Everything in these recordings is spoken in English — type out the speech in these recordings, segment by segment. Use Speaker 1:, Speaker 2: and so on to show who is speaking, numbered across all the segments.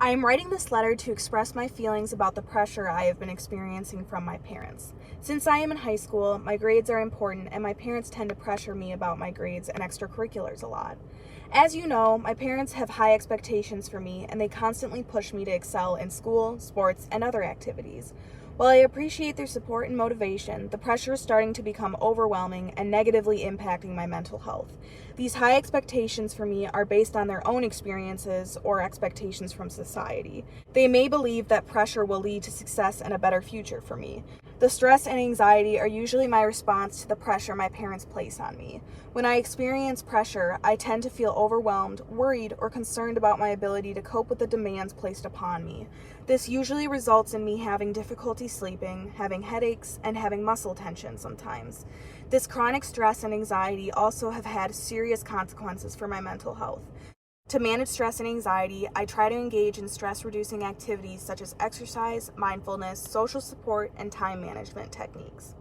Speaker 1: I am writing this letter to express my feelings about the pressure I have been experiencing from my parents. Since I am in high school, my grades are important and my parents tend to pressure me about my grades and extracurriculars a lot. As you know, my parents have high expectations for me and they constantly push me to excel in school, sports, and other activities. While I appreciate their support and motivation, the pressure is starting to become overwhelming and negatively impacting my mental health. These high expectations for me are based on their own experiences or expectations from society. They may believe that pressure will lead to success and a better future for me. The stress and anxiety are usually my response to the pressure my parents place on me. When I experience pressure, I tend to feel overwhelmed, worried, or concerned about my ability to cope with the demands placed upon me. This usually results in me having difficulty sleeping, having headaches, and having muscle tension sometimes. This chronic stress and anxiety also have had serious consequences for my mental health. To manage stress and anxiety, I try to engage in stress-reducing activities such as exercise, mindfulness, social support, and time management techniques.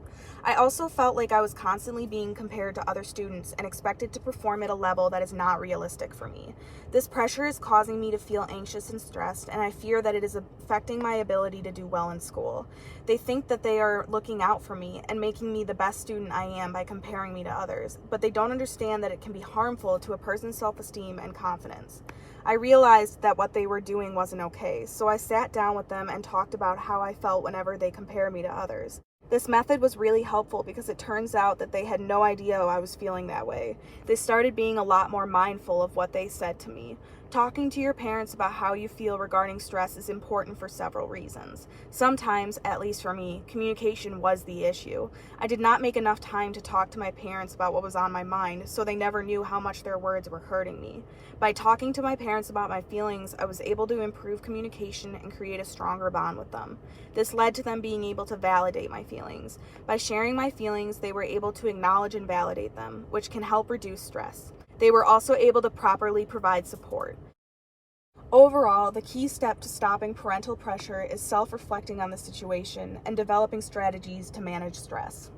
Speaker 1: I also felt like I was constantly being compared to other students and expected to perform at a level that is not realistic for me. This pressure is causing me to feel anxious and stressed, and I fear that it is affecting my ability to do well in school. They think that they are looking out for me and making me the best student I am by comparing me to others, but they don't understand that it can be harmful to a person's self-esteem and confidence. I realized that what they were doing wasn't okay, so I sat down with them and talked about how I felt whenever they compare me to others. This method was really helpful because it turns out that they had no idea I was feeling that way. They started being a lot more mindful of what they said to me. Talking to your parents about how you feel regarding stress is important for several reasons. Sometimes, at least for me, communication was the issue. I did not make enough time to talk to my parents about what was on my mind, so they never knew how much their words were hurting me. By talking to my parents about my feelings, I was able to improve communication and create a stronger bond with them. This led to them being able to validate my feelings. By sharing my feelings, they were able to acknowledge and validate them, which can help reduce stress. They were also able to properly provide support. Overall, the key step to stopping parental pressure is self-reflecting on the situation and developing strategies to manage stress.